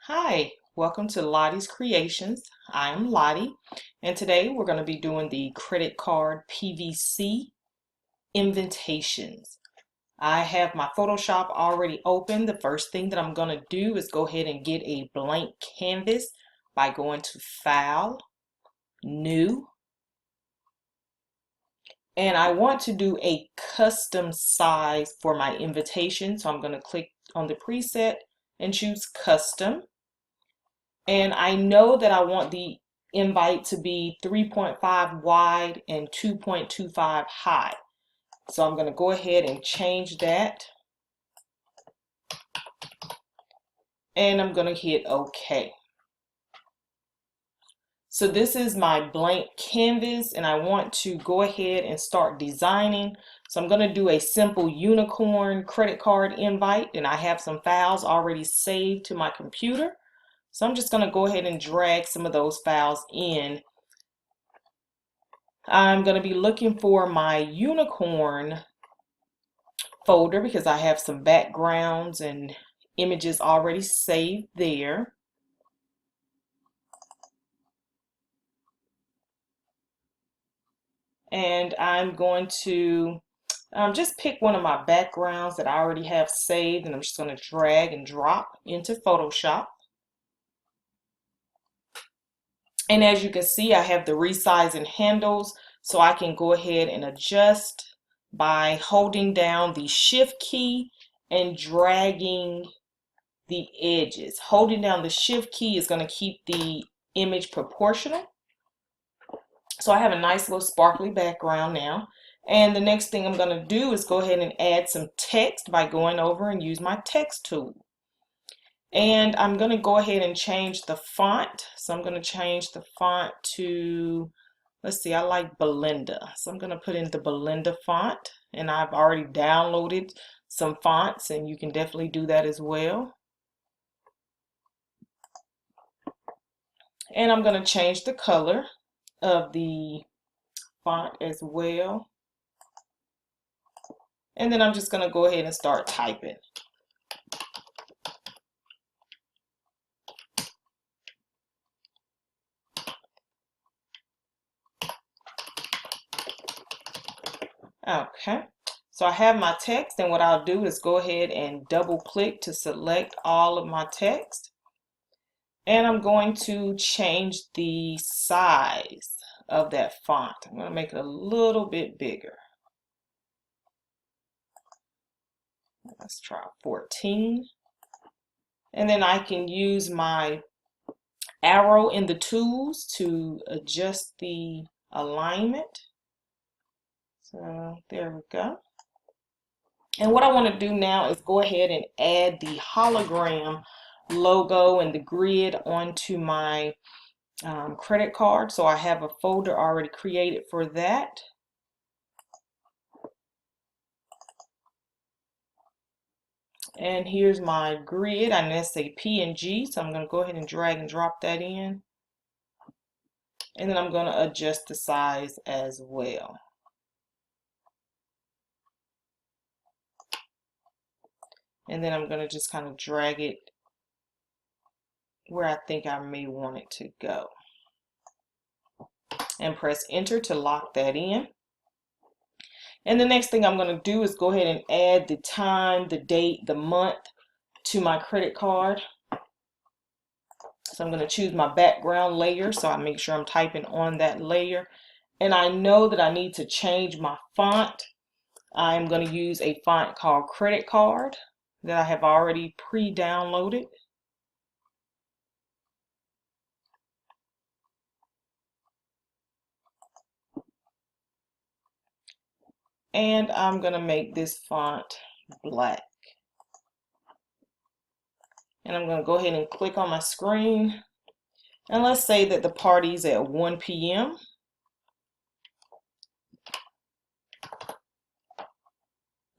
Hi, welcome to Lottie's Creations. I'm Lottie, and today we're going to be doing the credit card PVC invitations. I have my Photoshop already open. The first thing that I'm going to do is go ahead and get a blank canvas by going to File, New, and I want to do a custom size for my invitation. So I'm going to click on the preset and choose Custom. And I know that I want the invite to be 3.5 wide and 2.25 high. So I'm going to go ahead and change that. And I'm going to hit OK. So this is my blank canvas and I want to go ahead and start designing. So I'm going to do a simple unicorn credit card invite, and I have some files already saved to my computer. So I'm just going to go ahead and drag some of those files in. I'm going to be looking for my unicorn folder because I have some backgrounds and images already saved there. And I'm going to just pick one of my backgrounds that I already have saved, and I'm just going to drag and drop into Photoshop. And as you can see, I have the resizing handles, so I can go ahead and adjust by holding down the Shift key and dragging the edges. Holding down the Shift key is going to keep the image proportional. So I have a nice little sparkly background now. And the next thing I'm going to do is go ahead and add some text by going over and use my text tool. And I'm going to go ahead and change the font. So I'm going to change the font to, let's see, I like Belinda. So I'm going to put in the Belinda font. And I've already downloaded some fonts, and you can definitely do that as well. And I'm going to change the color of the font as well. And then I'm just going to go ahead and start typing. Okay, so I have my text, and what I'll do is go ahead and double click to select all of my text. And I'm going to change the size of that font. I'm going to make it a little bit bigger. Let's try 14. And then I can use my arrow in the tools to adjust the alignment. So there we go. And what I want to do now is go ahead and add the hologram logo and the grid onto my credit card. So I have a folder already created for that. And here's my grid. I know it's a PNG, so I'm going to go ahead and drag and drop that in. And then I'm going to adjust the size as well. And then I'm going to just kind of drag it where I think I may want it to go. And press enter to lock that in. And the next thing I'm going to do is go ahead and add the time, the date, the month to my credit card. So I'm going to choose my background layer, so I make sure I'm typing on that layer. And I know that I need to change my font. I'm going to use a font called Credit Card that I have already pre-downloaded. And I'm going to make this font black. And I'm going to go ahead and click on my screen. And let's say that the party's at 1 p.m.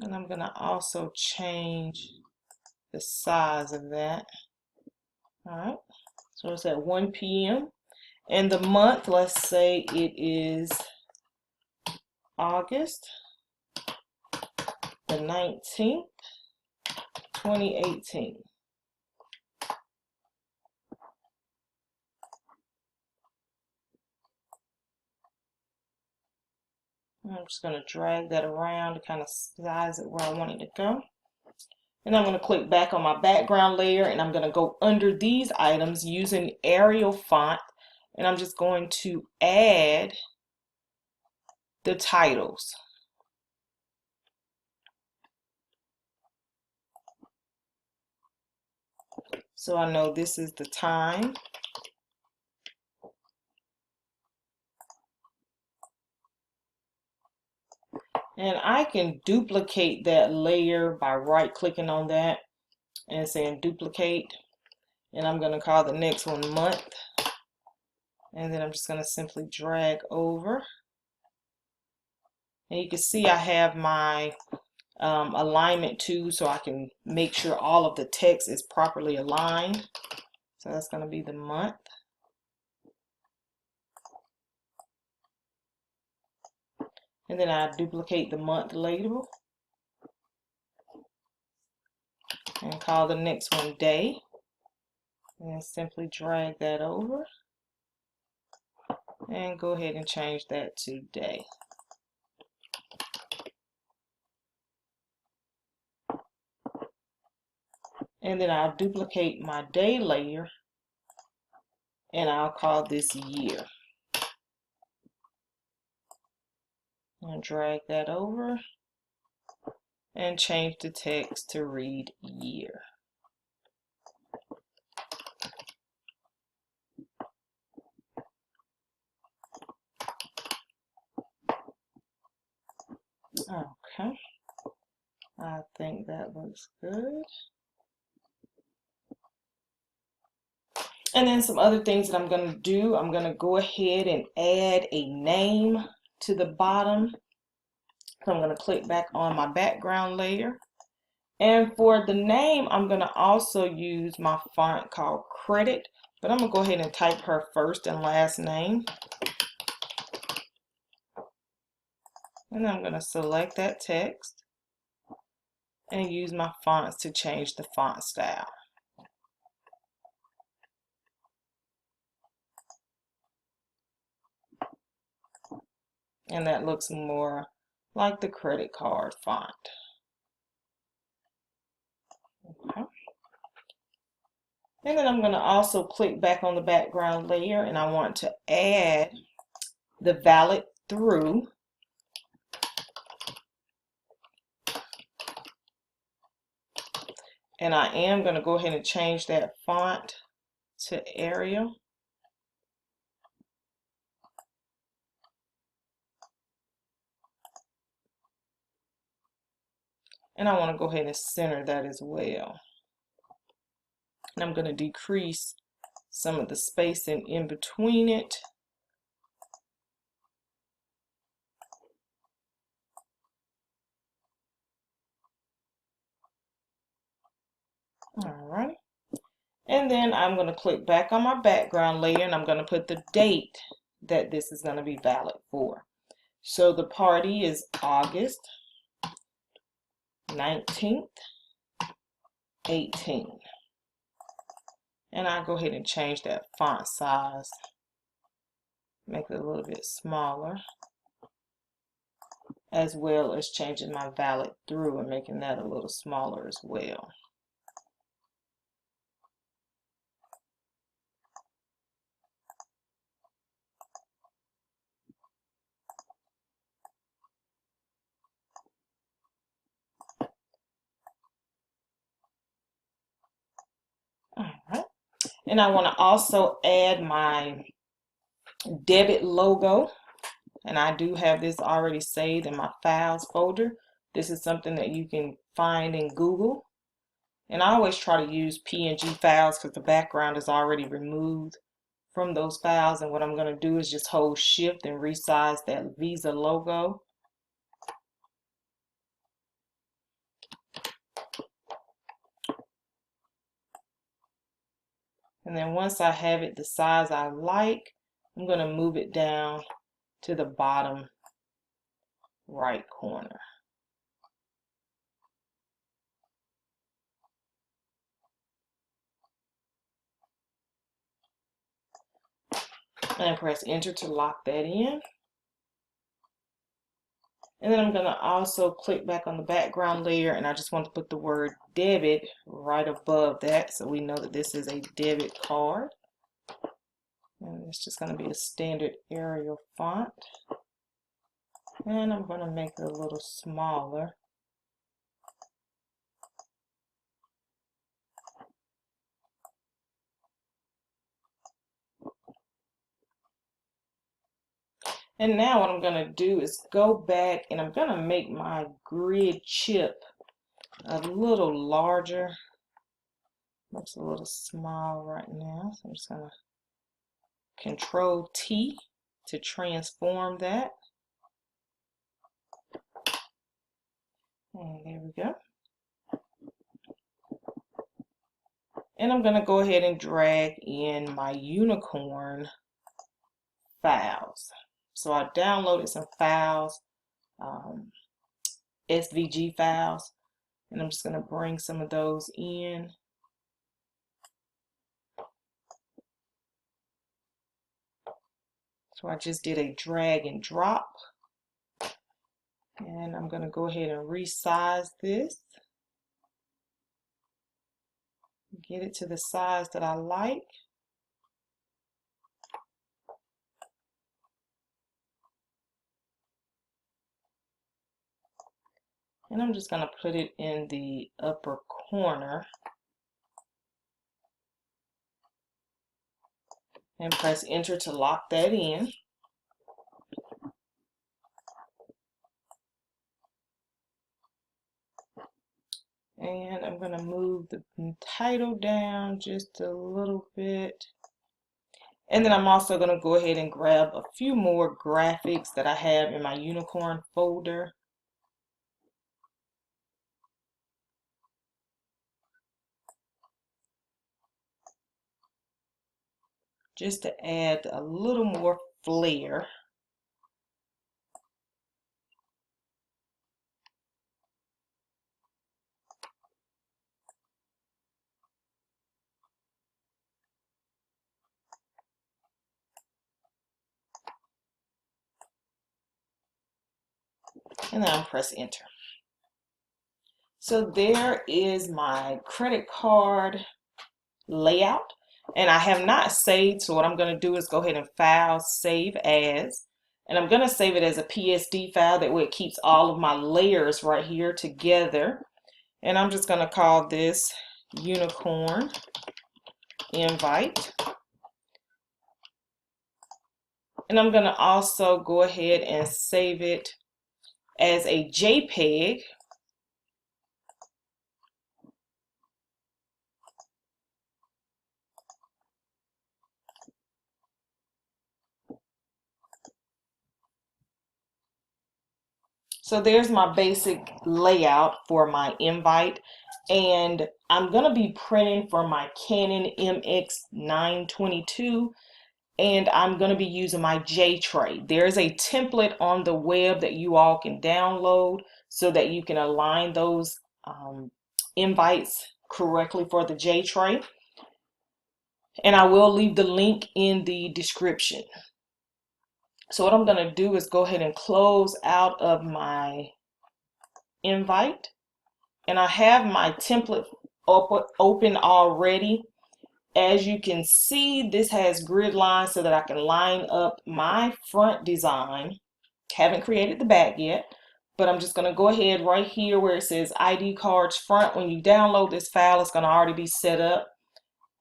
And I'm going to also change the size of that. All right. So it's at 1 p.m. And the month, let's say it is August the 19th, 2018. I'm just going to drag that around to kind of size it where I want it to go. And I'm going to click back on my background layer, and I'm going to go under these items using Arial font, and I'm just going to add the titles. So I know this is the time. And I can duplicate that layer by right clicking on that and saying duplicate. And I'm going to call the next one month. And then I'm just going to simply drag over. And you can see I have my alignment too, so I can make sure all of the text is properly aligned. So that's going to be the month. And then I duplicate the month label and call the next one day. And simply drag that over and go ahead and change that to day. And then I'll duplicate my day layer and I'll call this year. And drag that over and change the text to read year. Okay, I think that looks good. And then some other things that I'm going to do, I'm going to go ahead and add a name to the bottom. So I'm going to click back on my background layer. And for the name, I'm going to also use my font called Credit, but I'm going to go ahead and type her first and last name. And I'm going to select that text and use my fonts to change the font style. And that looks more like the credit card font. Okay. And then I'm going to also click back on the background layer, and I want to add the valid through. And I am going to go ahead and change that font to Arial. And I want to go ahead and center that as well. And I'm going to decrease some of the spacing in between it. All right. And then I'm going to click back on my background layer, and I'm going to put the date that this is going to be valid for. So the party is August 19th, 18. And I'll go ahead and change that font size, make it a little bit smaller, as well as changing my valid through and making that a little smaller as well. All right. And I want to also add my debit logo. And I do have this already saved in my files folder. This is something that you can find in Google. And I always try to use PNG files because the background is already removed from those files. And what I'm going to do is just hold shift and resize that Visa logo. And then once I have it the size I like, I'm going to move it down to the bottom right corner. And press enter to lock that in. And then I'm going to also click back on the background layer, and I just want to put the word debit right above that so we know that this is a debit card. And it's just going to be a standard Arial font. And I'm going to make it a little smaller. And now what I'm going to do is go back and I'm going to make my grid chip a little larger. Looks a little small right now. So I'm just going to Control T to transform that. And there we go. And I'm going to go ahead and drag in my unicorn files. So I downloaded some files, SVG files, and I'm just going to bring some of those in. So I just did a drag and drop. And I'm going to go ahead and resize this. Get it to the size that I like. And I'm just going to put it in the upper corner. And press enter to lock that in. And I'm going to move the title down just a little bit. And then I'm also going to go ahead and grab a few more graphics that I have in my unicorn folder. Just to add a little more flair. And then I'll press enter. So there is my credit card layout. And I have not saved, so what I'm going to do is go ahead and File, Save As. And I'm going to save it as a PSD file. That way it keeps all of my layers right here together. And I'm just going to call this Unicorn Invite. And I'm going to also go ahead and save it as a JPEG. So there's my basic layout for my invite, and I'm going to be printing for my Canon MX922, and I'm going to be using my J-tray. There's a template on the web that you all can download so that you can align those invites correctly for the J-tray, and I will leave the link in the description. So what I'm going to do is go ahead and close out of my invite, and I have my template open already. As you can see, this has grid lines so that I can line up my front design. Haven't created the back yet, but I'm just going to go ahead right here where it says ID cards front. When you download this file, it's going to already be set up.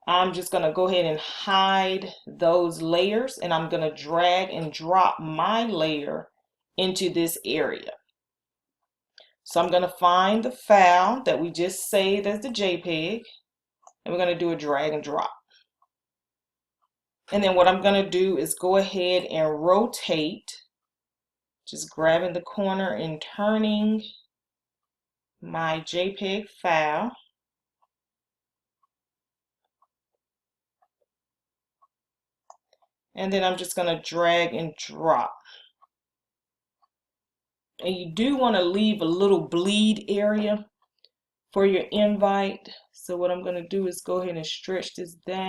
I'm just going to go ahead and hide those layers, and I'm going to drag and drop my layer into this area. So I'm going to find the file that we just saved as the JPEG, and we're going to do a drag and drop. And then what I'm going to do is go ahead and rotate, just grabbing the corner and turning my JPEG file. And then I'm just going to drag and drop. And you do want to leave a little bleed area for your invite. So what I'm going to do is go ahead and stretch this down.